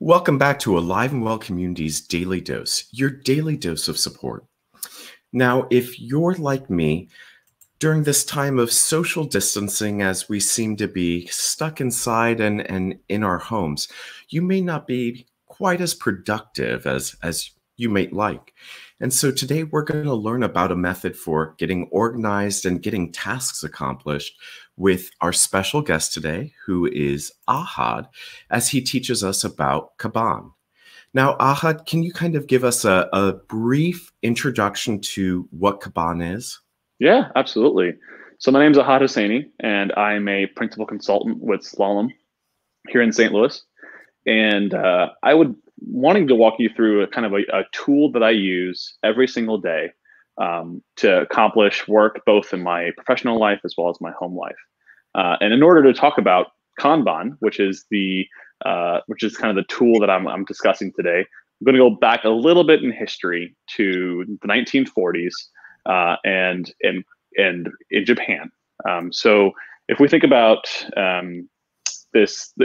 Welcome back to Alive and Well Community's Daily Dose, your daily dose of support. Now, if you're like me, during this time of social distancing, as we seem to be stuck inside and in our homes, you may not be quite as productive as you may like. And so today we're going to learn about a method for getting organized and getting tasks accomplished with our special guest today, who is Ahad, as he teaches us about Kanban. Now, Ahad, can you kind of give us a brief introduction to what Kanban is? Yeah, absolutely. So my name is Ahad Hosseini, and I'm a principal consultant with Slalom here in St. Louis. And I would wanting to walk you through a tool that I use every single day to accomplish work both in my professional life as well as my home life. And in order to talk about Kanban, which is kind of the tool that I'm discussing today, I'm going to go back a little bit in history to the 1940s and in Japan. So if we think about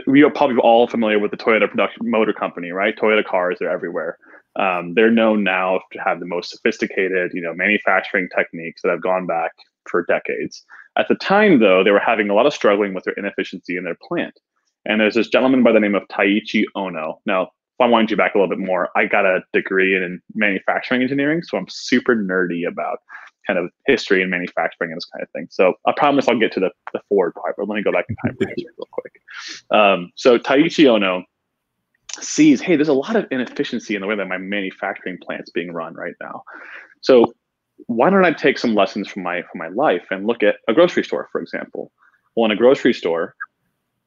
we are probably all familiar with the Toyota production motor company, right? Toyota cars, they're everywhere. They're known now to have the most sophisticated, manufacturing techniques that have gone back for decades. At the time, though, they were having a lot of struggling with their inefficiency in their plant. And there's this gentleman by the name of Taiichi Ohno. Now, if I wind you back a little bit more, I got a degree in manufacturing engineering, so I'm super nerdy about kind of history and manufacturing and this kind of thing. So I promise I'll get to the forward part, but let me go back in time for history real quick. So Taiichi Ohno sees, hey, there's a lot of inefficiency in the way that my manufacturing plant's being run right now. So why don't I take some lessons from my life and look at a grocery store, for example? Well, in a grocery store,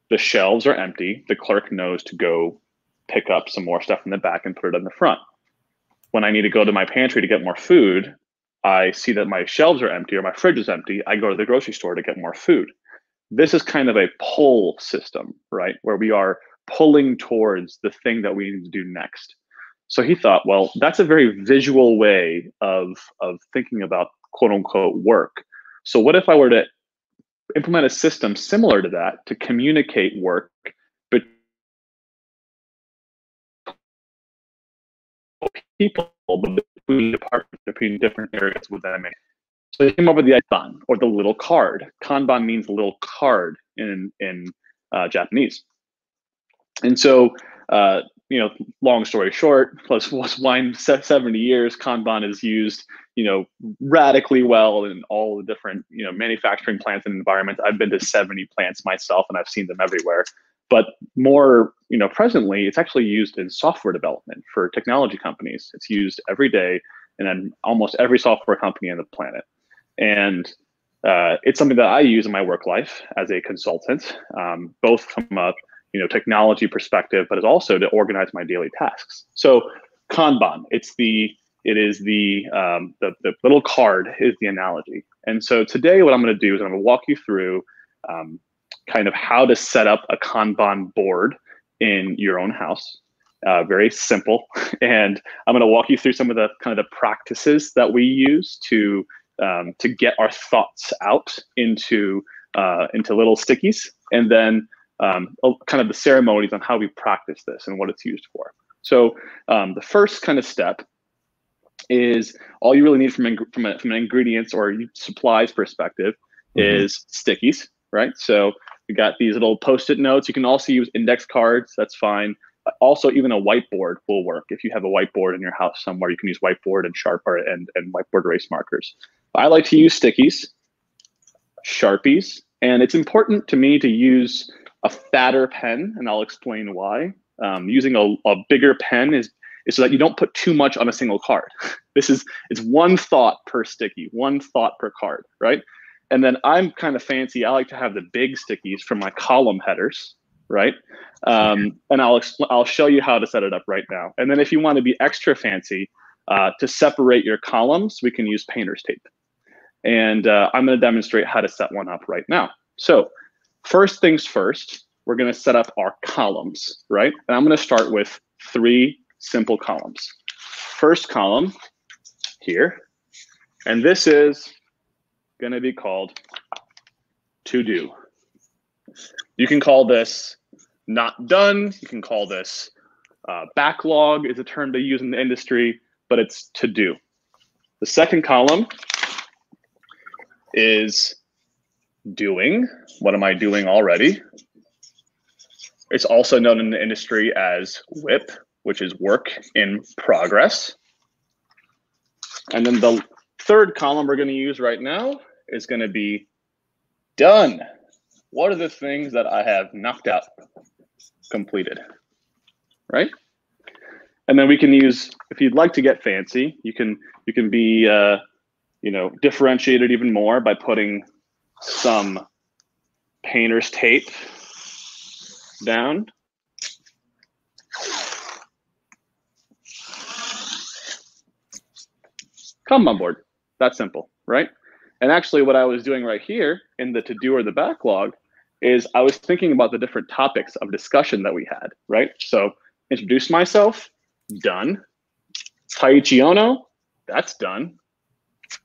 the shelves are empty. The clerk knows to go pick up some more stuff in the back and put it in the front. When I need to go to my pantry to get more food, I see that my shelves are empty or my fridge is empty. I go to the grocery store to get more food. This is kind of a pull system, right? Where we are pulling towards the thing that we need to do next. So he thought, well, that's a very visual way of thinking about quote unquote work. So what if I were to implement a system similar to that to communicate work between people, but between departments, between different areas within it? So he came up with the Kanban, or the little card. Kanban means little card in Japanese. And so, long story short, plus wind 70 years, Kanban is used, radically well in all the different, manufacturing plants and environments. I've been to 70 plants myself, and I've seen them everywhere. But more, presently, it's actually used in software development for technology companies. It's used every day in almost every software company on the planet. And it's something that I use in my work life as a consultant, both from a technology perspective, but it's also to organize my daily tasks. So Kanban, it is the little card is the analogy. And so today, what I'm going to do is I'm going to walk you through kind of how to set up a Kanban board in your own house. Very simple, and I'm going to walk you through some of the kind of the practices that we use to get our thoughts out into little stickies, and then kind of the ceremonies on how we practice this and what it's used for. So the first kind of step is all you really need from an ingredients or supplies perspective is stickies, right? So we got these little Post-it notes. You can also use index cards. That's fine. Also, even a whiteboard will work. If you have a whiteboard in your house somewhere, you can use whiteboard and and whiteboard erase markers. I like to use stickies, Sharpies, and it's important to me to use a fatter pen, and I'll explain why. Using a bigger pen is so that you don't put too much on a single card. It's one thought per sticky, one thought per card, right? And then I'm kind of fancy. I like to have the big stickies for my column headers, right? And I'll show you how to set it up right now. And then if you want to be extra fancy, to separate your columns, we can use painter's tape. And I'm going to demonstrate how to set one up right now. So first things first, we're going to set up our columns, right? And I'm going to start with 3 simple columns. First column here, and this is going to be called to do. You can call this not done. You can call this Backlog is a term they use in the industry, but it's to do. The second column is doing. What am I doing already? It's also known in the industry as WIP, which is work in progress. And then the third column we're going to use right now is going to be done. What are the things that I have knocked out, completed, right? And then we can use, if you'd like to get fancy, you can be differentiated even more by putting some painter's tape down. Kanban board, that's simple, right? And actually what I was doing right here in the to-do or the backlog is I was thinking about the different topics of discussion that we had, right? So introduce myself, done. Taiichi Ono, that's done.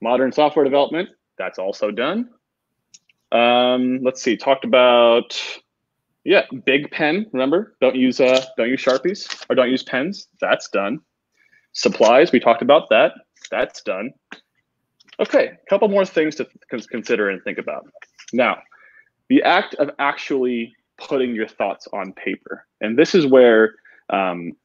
Modern software development, that's also done. Let's see, talked about, yeah, big pen, remember? Don't use Sharpies or don't use pens, that's done. Supplies, we talked about that, that's done. Okay, a couple more things to consider and think about. Now, the act of actually putting your thoughts on paper. And this is where, I'm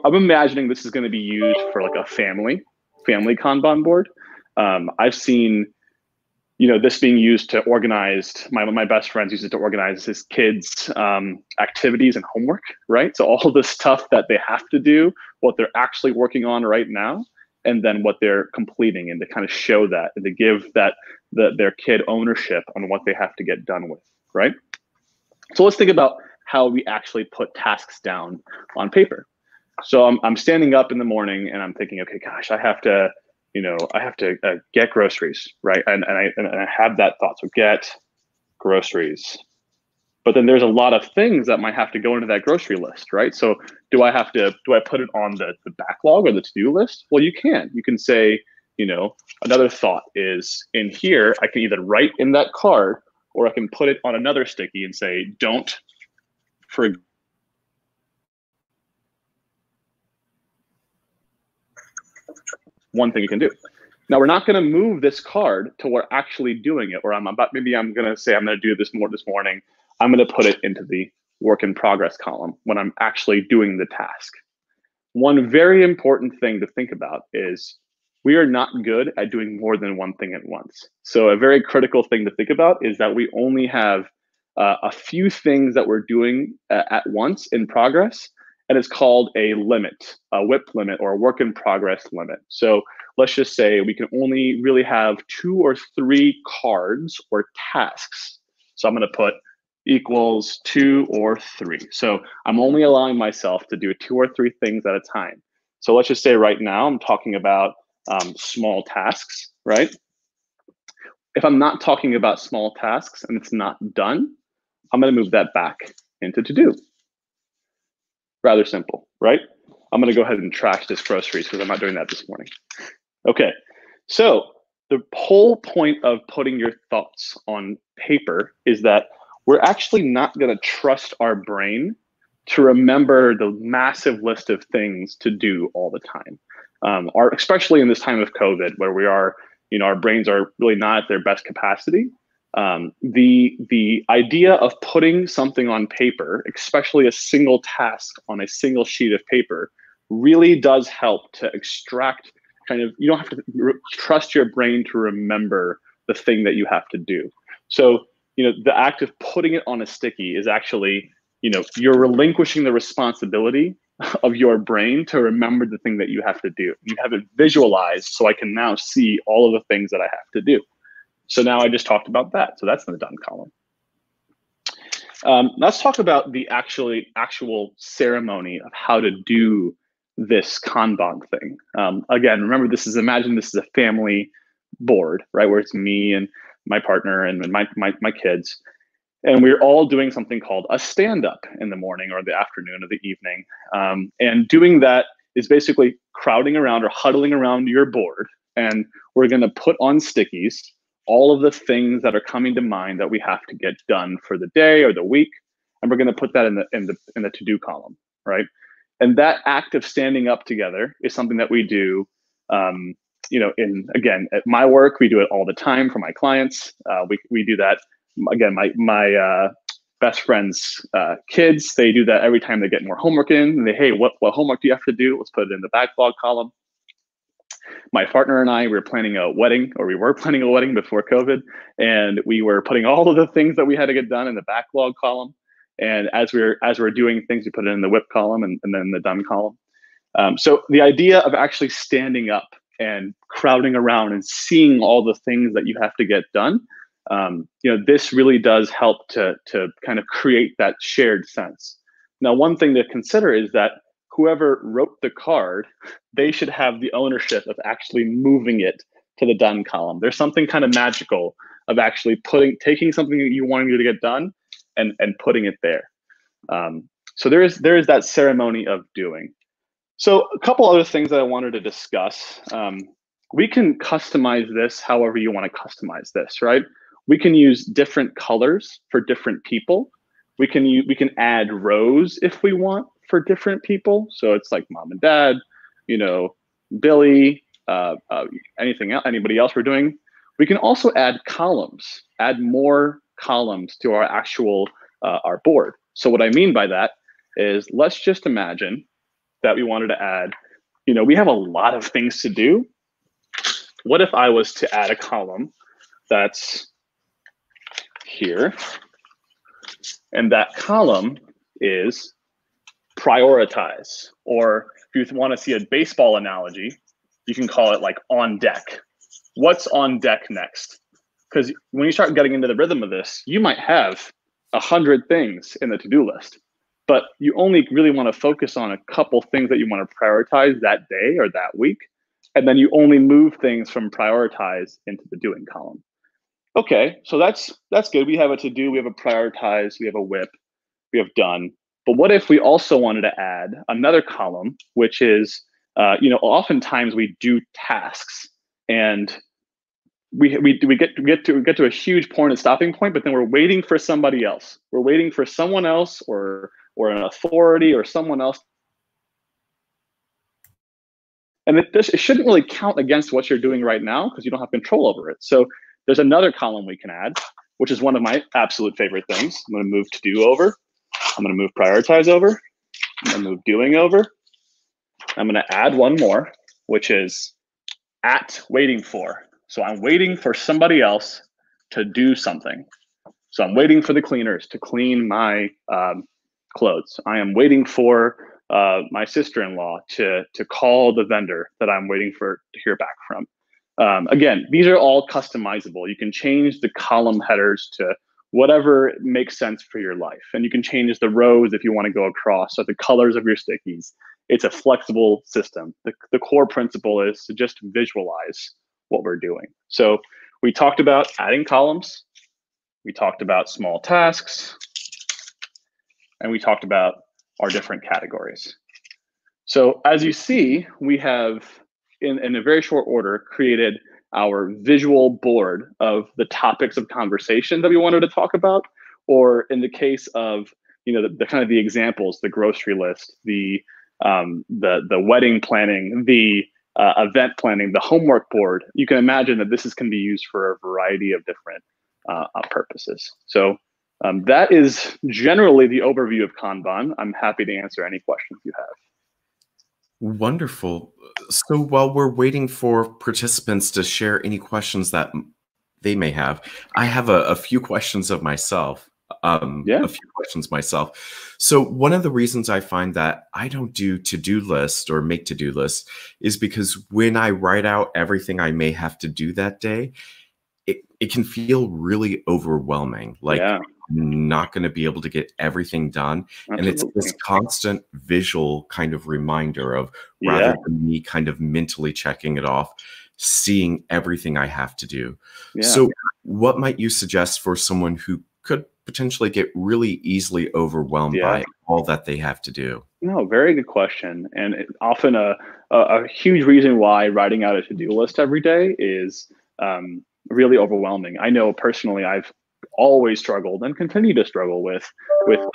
imagining this is going to be used for like a family Kanban board. I've seen, this being used to organize, my best friends use it to organize his kids' activities and homework, right? So all the stuff that they have to do, what they're actually working on right now, and then what they're completing, and to kind of show that and to give their kid ownership on what they have to get done with, right? So let's think about how we actually put tasks down on paper. So I'm standing up in the morning and I'm thinking, okay, gosh, I have to get groceries, right? And I have that thought, so get groceries. But then there's a lot of things that might have to go into that grocery list, right? So do I put it on the backlog or the to-do list? Well, you can say, another thought is in here, I can either write in that card or I can put it on another sticky and say, don't forget. One thing you can do. Now we're not going to move this card till we're actually doing it, or maybe I'm going to say I'm going to do this morning. I'm going to put it into the work in progress column when I'm actually doing the task. One very important thing to think about is we are not good at doing more than one thing at once. So a very critical thing to think about is that we only have a few things that we're doing at once in progress, and it's called a limit, a WIP limit or a work in progress limit. So let's just say we can only really have 2 or 3 cards or tasks. So I'm going to put equals 2 or 3. So I'm only allowing myself to do 2 or 3 things at a time. So let's just say right now I'm talking about small tasks, right? If I'm not talking about small tasks and it's not done, I'm going to move that back into to do. Rather simple, right? I'm going to go ahead and trash this groceries because I'm not doing that this morning. Okay, so the whole point of putting your thoughts on paper is that we're actually not going to trust our brain to remember the massive list of things to do all the time. Especially in this time of COVID, where we are, our brains are really not at their best capacity. The idea of putting something on paper, especially a single task on a single sheet of paper, really does help to extract you don't have to trust your brain to remember the thing that you have to do. So, the act of putting it on a sticky is actually, you're relinquishing the responsibility of your brain to remember the thing that you have to do. You have it visualized, so I can now see all of the things that I have to do. So now I just talked about that. So that's in the done column. Let's talk about the actual ceremony of how to do this Kanban thing. Again, remember, imagine this is a family board, right? Where it's me and my partner and my kids. And we're all doing something called a stand-up in the morning or the afternoon or the evening. And doing that is basically crowding around or huddling around your board. And we're going to put on stickies all of the things that are coming to mind that we have to get done for the day or the week. And we're going to put that in the to-do column. right? And that act of standing up together is something that we do. Again, at my work, we do it all the time for my clients. We do that. Again, my best friends' kids, they do that every time they get more homework in. And they, hey, what homework do you have to do? Let's put it in the backlog column. My partner and I, we were planning a wedding before COVID, and we were putting all of the things that we had to get done in the backlog column. And as we're doing things, we put it in the WIP column and then the done column. So the idea of actually standing up and crowding around and seeing all the things that you have to get done, this really does help to kind of create that shared sense. Now, one thing to consider is that whoever wrote the card, they should have the ownership of actually moving it to the done column. There's something kind of magical of actually taking something that you wanted to get done and putting it there. So there is that ceremony of doing. So a couple other things that I wanted to discuss. We can customize this however you want to customize this, right? We can use different colors for different people. We can add rows if we want for different people. So it's like mom and dad, Billy, anybody else we're doing. We can also add columns, add more columns to our actual our board. So what I mean by that is, let's just imagine that we wanted to add, we have a lot of things to do. What if I was to add a column that's here, and that column is prioritize, or if you want to see a baseball analogy, you can call it like on deck. What's on deck next? Because when you start getting into the rhythm of this, you might have 100 things in the to-do list, but you only really want to focus on a couple things that you want to prioritize that day or that week. And then you only move things from prioritize into the doing column. Okay, so that's good. We have a to-do, we have a prioritize, we have a WIP, we have done. But what if we also wanted to add another column, which is, oftentimes we do tasks, and we get to a huge point and stopping point, but then we're waiting for somebody else. We're waiting for someone else or an authority or someone else. And it shouldn't really count against what you're doing right now because you don't have control over it. So there's another column we can add, which is one of my absolute favorite things. I'm going to move to do over. I'm going to move prioritize over. I'm going to move doing over. I'm going to add one more, which is at waiting for. So I'm waiting for somebody else to do something. So I'm waiting for the cleaners to clean my clothes. I am waiting for my sister-in-law to call the vendor that I'm waiting to hear back from. Again, these are all customizable. You can change the column headers to whatever makes sense for your life. And you can change the rows if you want to go across, or the colors of your stickies. It's a flexible system. The core principle is to just visualize what we're doing. So we talked about adding columns. We talked about small tasks. And we talked about our different categories. So as you see, we have, in a very short order, created our visual board of the topics of conversation that we wanted to talk about, or in the case of, the kind of the examples, the grocery list, the wedding planning, the event planning, the homework board. You can imagine that this can be used for a variety of different purposes. So that is generally the overview of Kanban. I'm happy to answer any questions you have. Wonderful. So while we're waiting for participants to share any questions that they may have, I have a few questions of myself. A few questions myself. So one of the reasons I find that I don't do to-do lists or make to-do lists is because when I write out everything I may have to do that day, it can feel really overwhelming. Like I'm not going to be able to get everything done. Absolutely. And it's this constant visual kind of reminder of, rather than me kind of mentally checking it off, seeing everything I have to do. So what might you suggest for someone who could potentially get really easily overwhelmed by all that they have to do? No, very good question. And often a huge reason why writing out a to-do list every day is really overwhelming. I know personally, I've always struggled and continue to struggle with,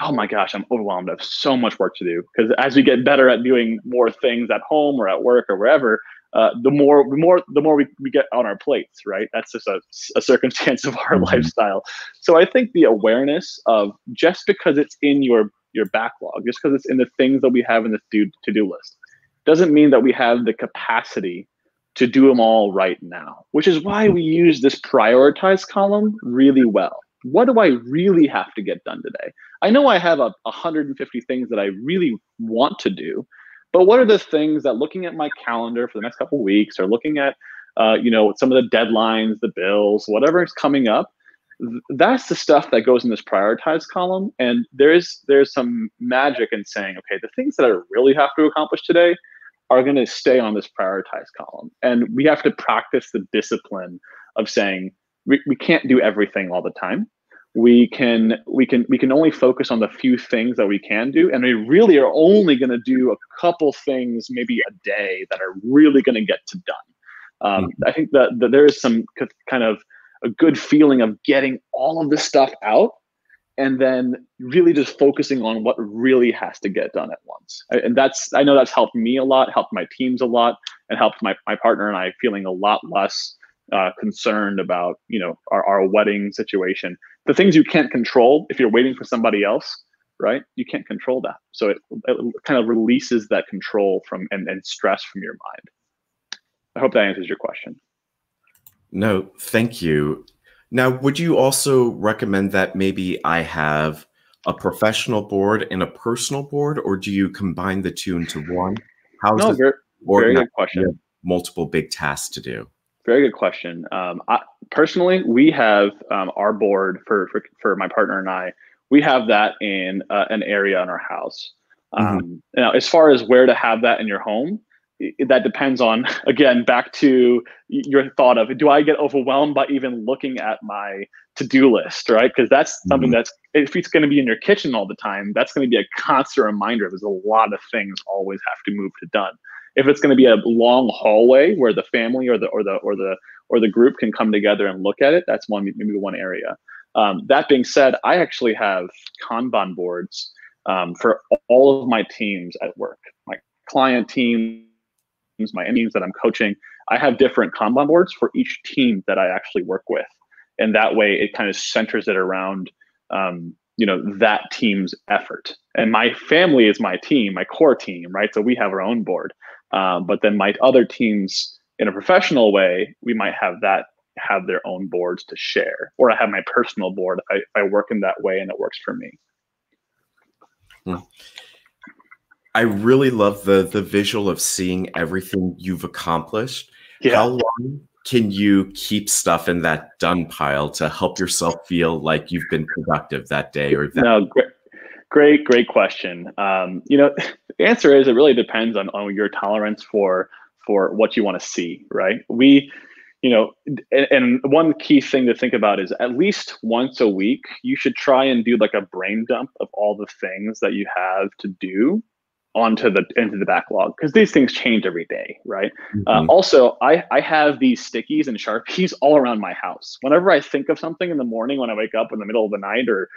oh my gosh, I'm overwhelmed. I have so much work to do. Because as we get better at doing more things at home or at work or wherever, the more we get on our plates, right? That's just a circumstance of our lifestyle. So I think the awareness of, just because it's in your backlog, just because it's in the things that we have in the to-do list, doesn't mean that we have the capacity to do them all right now, which is why we use this prioritize column really well. What do I really have to get done today? I know I have 150 things that I really want to do, but what are the things that, looking at my calendar for the next couple of weeks, or looking at some of the deadlines, the bills, whatever is coming up, that's the stuff that goes in this prioritize column. And there's some magic in saying, okay, the things that I really have to accomplish today are going to stay on this prioritize column. And we have to practice the discipline of saying, we can't do everything all the time. We can only focus on the few things that we can do. And we really are only going to do a couple things, maybe a day, that are really going to get to done. I think that there is some kind of a good feeling of getting all of this stuff out, and then really just focusing on what really has to get done at once. And I know that's helped me a lot, helped my teams a lot, and helped my partner and I feeling a lot less concerned about our wedding situation. The things you can't control, if you're waiting for somebody else, right? You can't control that. So it kind of releases that control from and stress from your mind. I hope that answers your question. No, thank you. Now, would you also recommend that maybe I have a professional board and a personal board, or do you combine the two into one? Very good question. Multiple big tasks to do. Very good question. Personally, we have our board for my partner and I. We have that in an area in our house. Now, as far as where to have that in your home, that depends on, again, back to your thought of, do I get overwhelmed by even looking at my to-do list, right? Because that's something that's, if it's going to be in your kitchen all the time, that's going to be a constant reminder. There's a lot of things always have to move to done. If it's going to be a long hallway where the family or the group can come together and look at it, that's maybe one area. That being said, I actually have Kanban boards for all of my teams at work, my client teams, my teams that I'm coaching. I have different Kanban boards for each team that I actually work with. And that way it kind of centers it around, that team's effort. And my family is my team, my core team, right? So we have our own board. But then my other teams, in a professional way, we might have their own boards to share, or I have my personal board if I work in that way and it works for me. I really love the visual of seeing everything you've accomplished. Yeah. How long can you keep stuff in that done pile to help yourself feel like you've been productive that day or that? No, great question. The answer is, it really depends on your tolerance for what you want to see, right? And one key thing to think about is, at least once a week, you should try and do like a brain dump of all the things that you have to do into the backlog, because these things change every day, right? Also, I have these stickies and Sharpies all around my house. Whenever I think of something in the morning, when I wake up in the middle of the night, or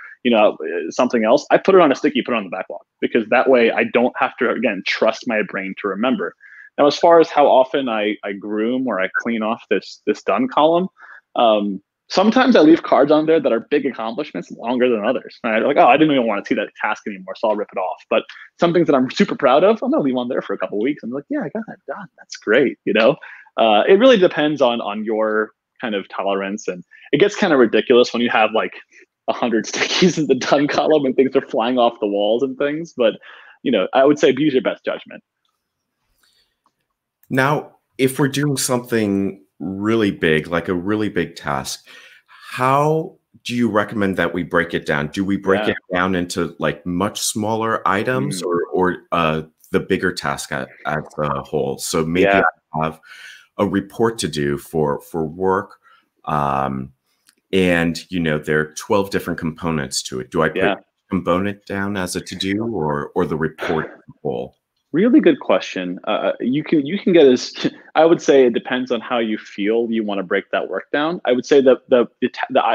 something else, I put it on a sticky, put it on the backlog, because that way I don't have to, again, trust my brain to remember. Now, as far as how often I groom or I clean off this done column, sometimes I leave cards on there that are big accomplishments longer than others. Right? Like, oh, I didn't even want to see that task anymore, so I'll rip it off. But some things that I'm super proud of, I'm gonna leave on there for a couple of weeks. I'm like, yeah, I got that done. That's great. It really depends on your kind of tolerance, and it gets kind of ridiculous when you have like 100 stickies in the done column and things are flying off the walls and things. But I would say use your best judgment. Now, if we're doing something really big, like a really big task, how do you recommend that we break it down? Do we break it down into like much smaller items, or the bigger task as a whole? So maybe I have a report to do for work, and there are 12 different components to it. Do I put component down as a to-do, or the report as a whole? Really good question. You can get as I would say it depends on how you feel you want to break that work down. I would say that the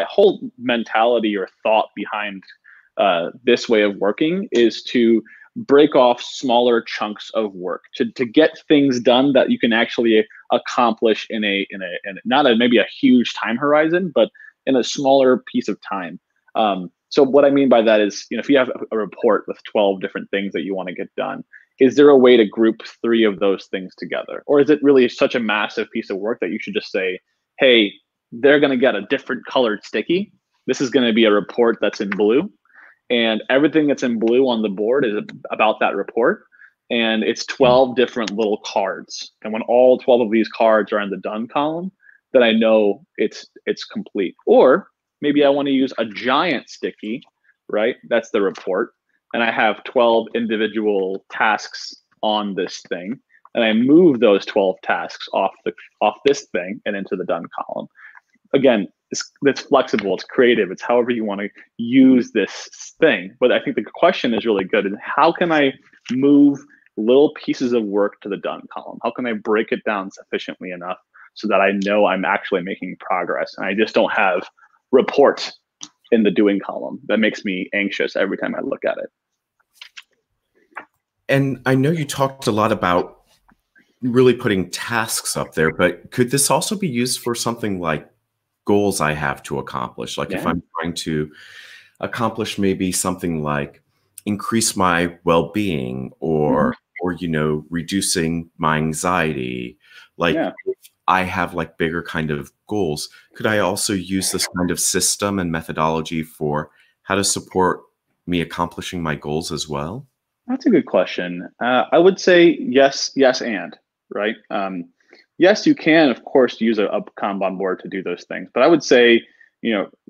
whole mentality or thought behind this way of working is to break off smaller chunks of work to get things done that you can actually accomplish in not a maybe a huge time horizon, but in a smaller piece of time. So what I mean by that is, if you have a report with 12 different things that you want to get done, is there a way to group 3 of those things together? Or is it really such a massive piece of work that you should just say, hey, they're going to get a different colored sticky. This is going to be a report that's in blue. And everything that's in blue on the board is about that report. And it's 12 different little cards. And when all 12 of these cards are in the done column, then I know it's complete. Or maybe I want to use a giant sticky, right? That's the report. And I have 12 individual tasks on this thing, and I move those 12 tasks off this thing and into the done column. Again, it's flexible, it's creative, it's however you want to use this thing. But I think the question is really good. And how can I move little pieces of work to the done column? How can I break it down sufficiently enough so that I know I'm actually making progress and I just don't have report in the doing column that makes me anxious every time I look at it? And I know you talked a lot about really putting tasks up there, but could this also be used for something like goals I have to accomplish? Like if I'm trying to accomplish maybe something like increase my well-being or reducing my anxiety, like if I have like bigger kind of goals, could I also use this kind of system and methodology for how to support me accomplishing my goals as well? That's a good question. I would say yes, yes, and right. Yes, you can, of course, use a Kanban board to do those things. But I would say,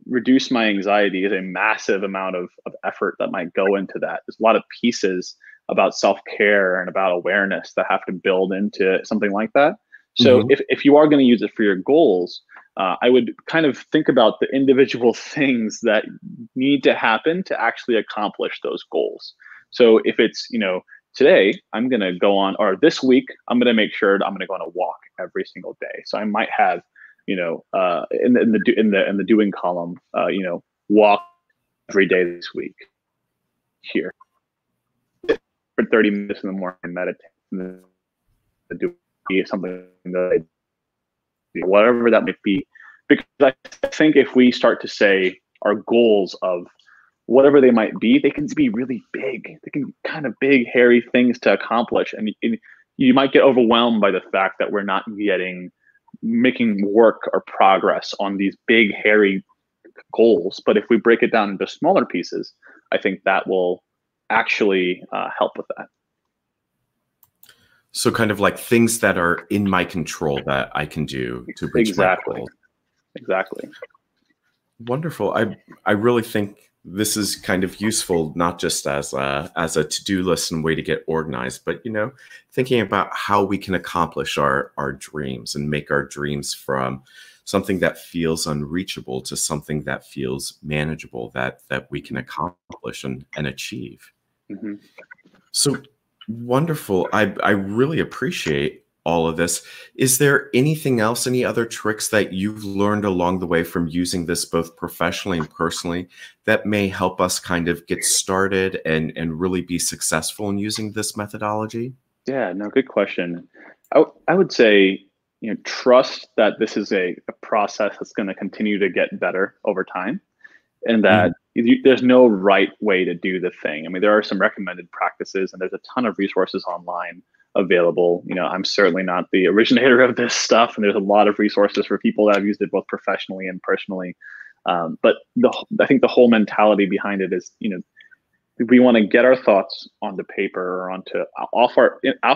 reduce my anxiety is a massive amount of effort that might go into that. There's a lot of pieces about self-care and about awareness that have to build into something like that. So if you are going to use it for your goals, I would kind of think about the individual things that need to happen to actually accomplish those goals. So if it's, today I'm going to go on, or this week, I'm going to make sure I'm going to go on a walk every single day. So I might have, in the doing column, walk every day this week here for 30 minutes in the morning, meditate, do something that I do, whatever that might be. Because I think if we start to say our goals of whatever they might be, they can be really big. They can be kind of big, hairy things to accomplish. And you might get overwhelmed by the fact that we're not making work or progress on these big, hairy goals. But if we break it down into smaller pieces, I think that will actually help with that. So kind of like things that are in my control that I can do to reach my goals. Exactly. Wonderful. I really think this is kind of useful, not just as a to-do list and way to get organized, but thinking about how we can accomplish our dreams and make our dreams from something that feels unreachable to something that feels manageable, that we can accomplish and achieve. So wonderful. I really appreciate all of this. Is there anything else, any other tricks that you've learned along the way from using this both professionally and personally that may help us kind of get started and really be successful in using this methodology? Yeah, no, good question. I would say, trust that this is a process that's going to continue to get better over time, and that there's no right way to do the thing. I mean, there are some recommended practices and there's a ton of resources online available. I'm certainly not the originator of this stuff, and there's a lot of resources for people that have used it both professionally and personally. But I think the whole mentality behind it is, we want to get our thoughts onto paper or off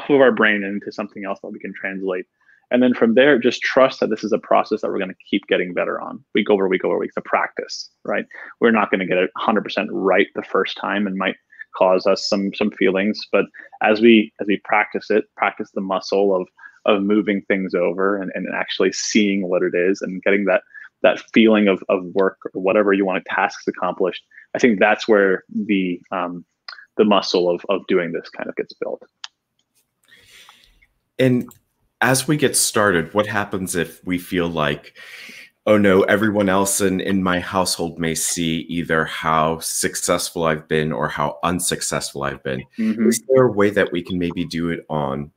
of our brain and into something else that we can translate. And then from there, just trust that this is a process that we're going to keep getting better on week over week over week. It's a practice, right? We're not going to get it 100% right the first time, and might cause us some feelings. But as we practice the muscle of moving things over and actually seeing what it is and getting that feeling of work or whatever you want tasks accomplished, I think that's where the muscle of doing this kind of gets built. And as we get started, what happens if we feel like, oh no, everyone else in my household may see either how successful I've been or how unsuccessful I've been? Is there a way that we can maybe do it on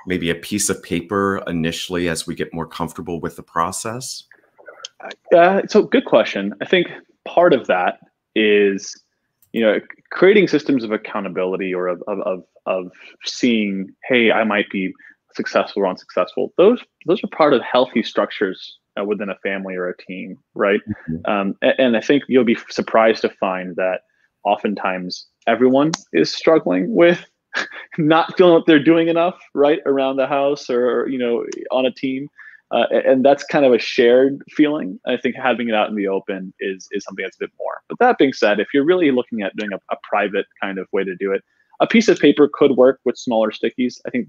maybe a piece of paper initially as we get more comfortable with the process? So good question. I think part of that is, creating systems of accountability or of seeing, hey, I might be successful or unsuccessful. Those are part of healthy structures within a family or a team, right? And I think you'll be surprised to find that oftentimes everyone is struggling with not feeling like they're doing enough, right, around the house or on a team. And that's kind of a shared feeling. I think having it out in the open is something that's a bit more. But that being said, if you're really looking at doing a private kind of way to do it, a piece of paper could work with smaller stickies. I think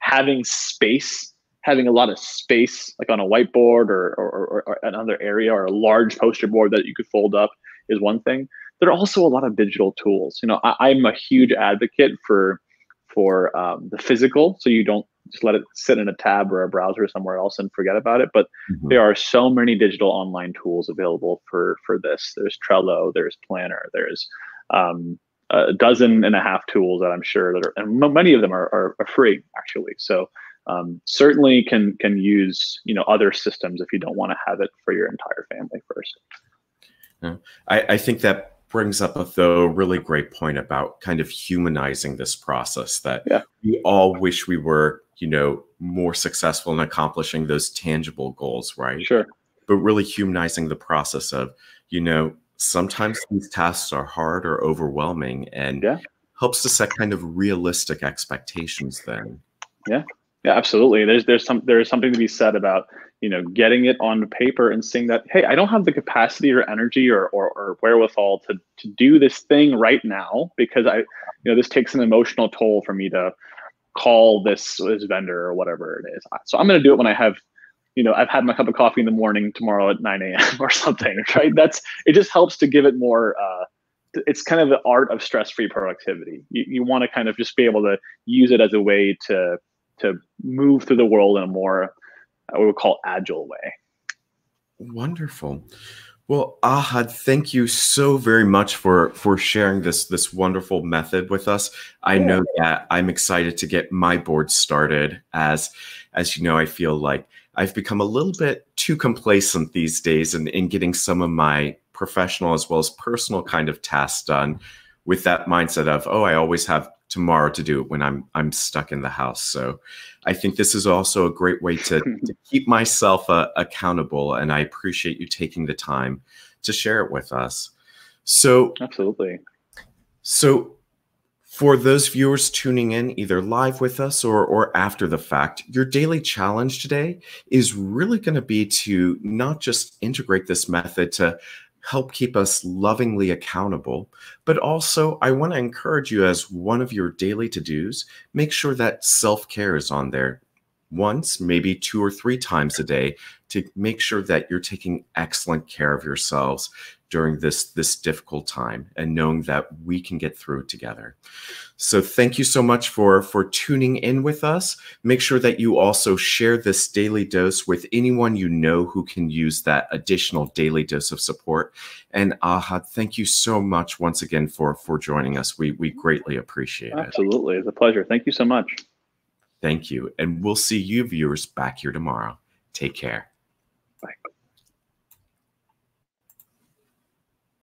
having a lot of space, like on a whiteboard or another area, or a large poster board that you could fold up, is one thing. There are also a lot of digital tools. I'm a huge advocate for the physical, so you don't just let it sit in a tab or a browser somewhere else and forget about it. But there are so many digital online tools available for this. There's Trello, there's Planner, there's a dozen and a half tools that I'm sure that are, and many of them are free actually. So certainly can use other systems if you don't want to have it for your entire family first. Yeah. I think that brings up a really great point about kind of humanizing this process, that we all wish we were, more successful in accomplishing those tangible goals, right? Sure. But really humanizing the process of, sometimes these tasks are hard or overwhelming, and helps to set kind of realistic expectations then. Yeah, absolutely. There's something to be said about, getting it on paper and saying that, hey, I don't have the capacity or energy or wherewithal to do this thing right now, because this takes an emotional toll for me to call this vendor or whatever it is. So I'm going to do it when I have, I've had my cup of coffee in the morning tomorrow at 9 a.m. or something, right? It just helps to give it more, it's kind of the art of stress-free productivity. You want to kind of just be able to use it as a way to move through the world in a more, what we would call, agile way. Wonderful. Well, Ahad, thank you so very much for sharing this wonderful method with us. I know that I'm excited to get my board started, as you know, I feel like I've become a little bit too complacent these days in getting some of my professional as well as personal kind of tasks done with that mindset of, oh, I always have tomorrow to do it when I'm stuck in the house. So I think this is also a great way to keep myself accountable, and I appreciate you taking the time to share it with us. So absolutely. So for those viewers tuning in either live with us or after the fact, your daily challenge today is really going to be to not just integrate this method to help keep us lovingly accountable, but also I want to encourage you, as one of your daily to-dos, make sure that self-care is on there once, maybe 2 or 3 times a day, to make sure that you're taking excellent care of yourselves during this difficult time, and knowing that we can get through it together. So thank you so much for tuning in with us. Make sure that you also share this daily dose with anyone you know who can use that additional daily dose of support. And Ahad, thank you so much once again for joining us. We greatly appreciate it. Absolutely. It's a pleasure. Thank you so much. Thank you. And we'll see you viewers back here tomorrow. Take care.